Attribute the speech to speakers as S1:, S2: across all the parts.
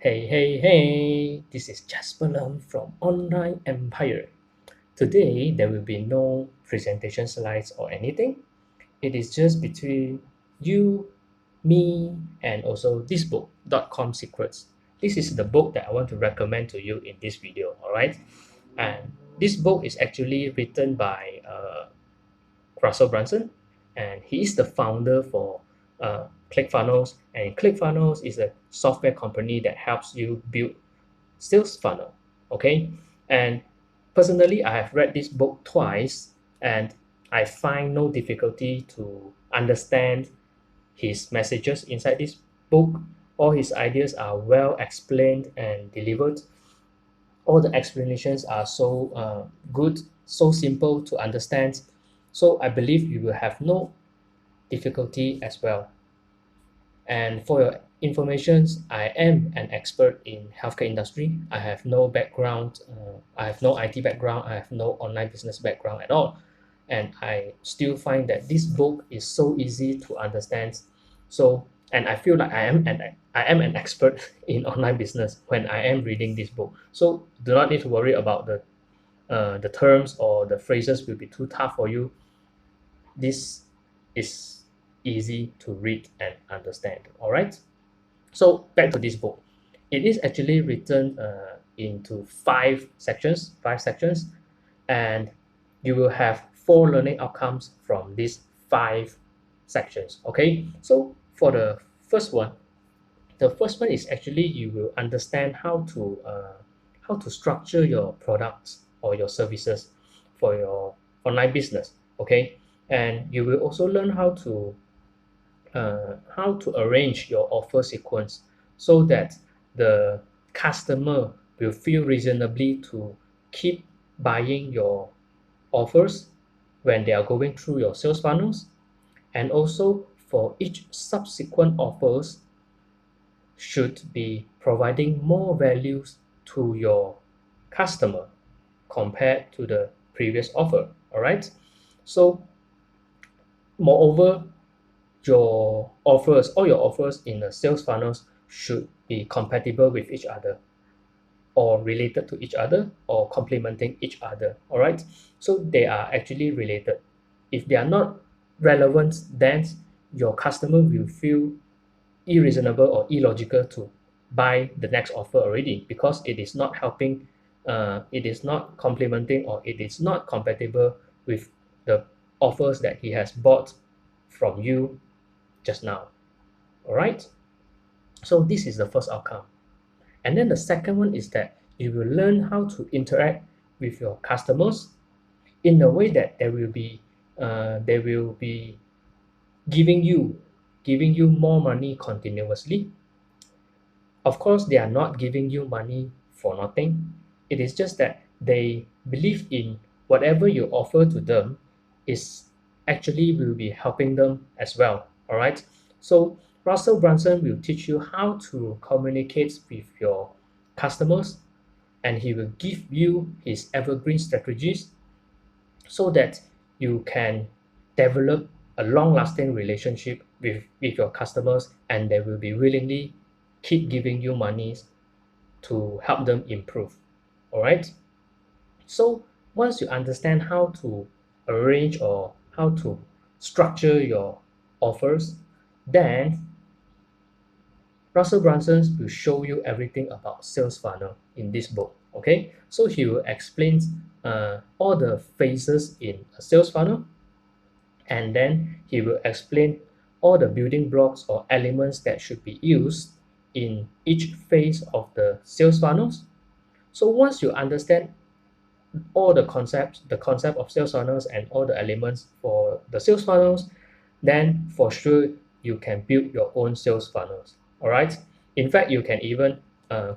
S1: Hey, this is Jasper Lam from Online Empire. Today, there will be no presentation slides or anything. It is just between you, me, and also this book, .com Secrets. This is the book that I want to recommend to you in this video, all right? And this book is actually written by Russell Brunson, and he is the founder for ClickFunnels. And ClickFunnels is a software company that helps you build sales funnel. Okay, and personally, I have read this book twice, and I find no difficulty to understand his messages inside this book. All his ideas are well explained and delivered. All the explanations are so good, so simple to understand. So I believe you will have no difficulty as well. And for your informations, I am an expert in healthcare industry. I have no background. I have no IT background. I have no online business background at all. And I still find that this book is so easy to understand. So, and I feel like I am an expert in online business when I am reading this book. So do not need to worry about the terms or the phrases will be too tough for you. This is easy to read and understand. All right. So back to this book. It is actually written into five sections, and you will have four learning outcomes from these five sections. Okay. So for the first one is actually you will understand how to structure your products or your services for your online business. Okay, and you will also learn how to arrange your offer sequence so that the customer will feel reasonably to keep buying your offers when they are going through your sales funnels, and also for each subsequent offers should be providing more values to your customer compared to the previous offer. All right. So moreover, all your offers in the sales funnels should be compatible with each other or related to each other or complementing each other. All right. So they are actually related. If they are not relevant, then your customer will feel irreasonable or illogical to buy the next offer already because it is not helping, it is not complementing, or it is not compatible with the offers that he has bought from you just now. All right. So this is the first outcome. And then the second one is that you will learn how to interact with your customers in a way that they will be giving you giving you more money continuously. Of course, they are not giving you money for nothing. It is just that they believe in whatever you offer to them is actually will be helping them as well. All right. So Russell Brunson will teach you how to communicate with your customers, and he will give you his evergreen strategies so that you can develop a long-lasting relationship with your customers, and they will be willingly keep giving you money to help them improve. All right. So once you understand how to arrange or how to structure your offers, then Russell Brunson will show you everything about sales funnel in this book. Okay, so he will explain all the phases in a sales funnel, and then he will explain all the building blocks or elements that should be used in each phase of the sales funnels. So once you understand all the concept of sales funnels and all the elements for the sales funnels, then for sure you can build your own sales funnels. All right. In fact, you can even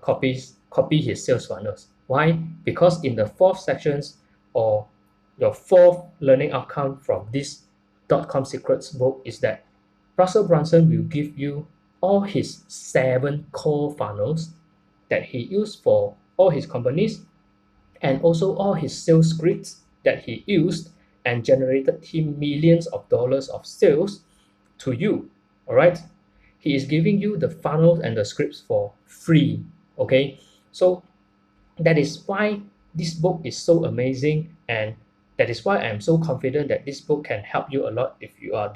S1: copy his sales funnels. Why? Because in the fourth sections or your fourth learning outcome from this .com Secrets book is that Russell Brunson will give you all his 7 core funnels that he used for all his companies, and also all his sales scripts that he used and generated him millions of dollars of sales to you. All right. he is giving you the funnels and the scripts for free. Okay, so that is why this book is so amazing, and that is why I'm so confident that this book can help you a lot if you are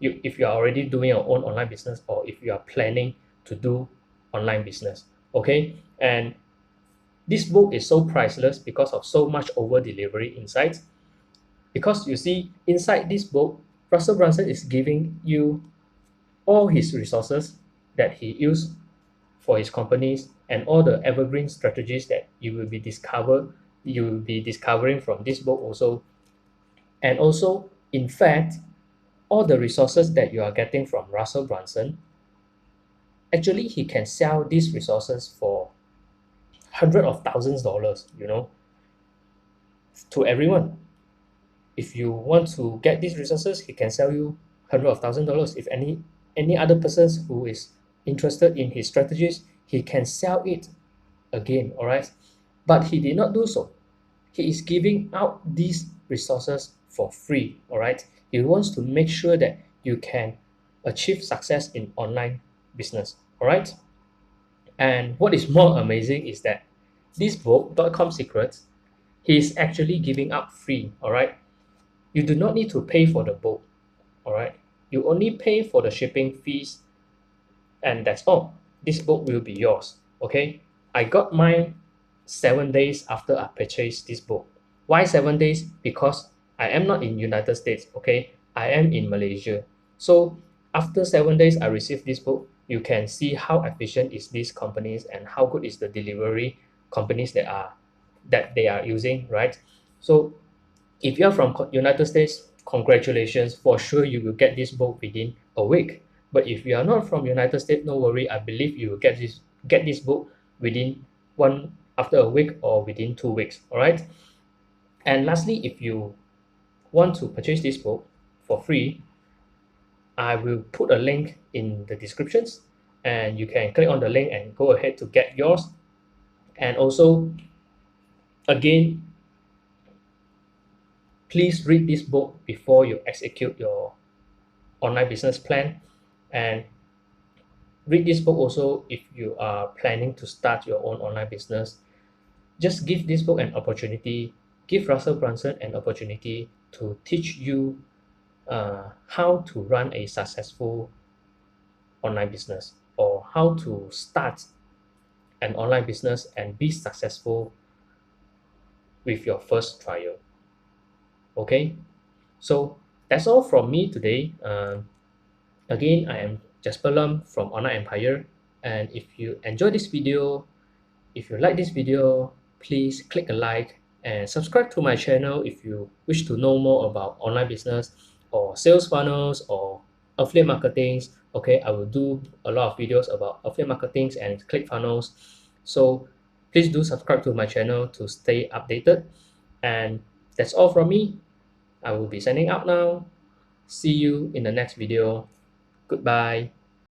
S1: if you are already doing your own online business, or if you are planning to do online business. Okay, and this book is so priceless because of so much over delivery insights. Because you see, inside this book, Russell Brunson is giving you all his resources that he used for his companies, and all the evergreen strategies that you will be discovering from this book also. And also, in fact, all the resources that you are getting from Russell Brunson, actually he can sell these resources for hundred of thousands dollars, to everyone. If you want to get these resources, he can sell you hundred of thousand dollars. If any other persons who is interested in his strategies, he can sell it again. All right, but he did not do so. He is giving out these resources for free. All right, he wants to make sure that you can achieve success in online business. All right, and what is more amazing is that this book, .com Secrets, he is actually giving out free. All right, you do not need to pay for the book. All right, you only pay for the shipping fees, and that's all. This book will be yours. Okay, I got mine 7 days after I purchased this book. Why 7 days? Because I am not in United States. Okay, I am in Malaysia. So after 7 days I received this book. You can see how efficient is these companies and how good is the delivery companies that they are using, right? So if you're from United States, congratulations. For sure, you will get this book within a week. But if you are not from United States, no worry. I believe you will get this book within one after a week or within 2 weeks. All right. And lastly, if you want to purchase this book for free, I will put a link in the descriptions, and you can click on the link and go ahead to get yours. And also, again, please read this book before you execute your online business plan, and read this book also if you are planning to start your own online business. Just give this book an opportunity, give Russell Brunson an opportunity to teach you how to run a successful online business, or how to start an online business and be successful with your first trial. Okay, so that's all from me today. Again, I am Jasper Lam from Online Empire, and if you enjoy this video, if you like this video, please click a like and subscribe to my channel if you wish to know more about online business or sales funnels or affiliate marketing. Okay, I will do a lot of videos about affiliate marketing and ClickFunnels. So please do subscribe to my channel to stay updated. And that's all from me. I will be signing out now. See you in the next video. Goodbye.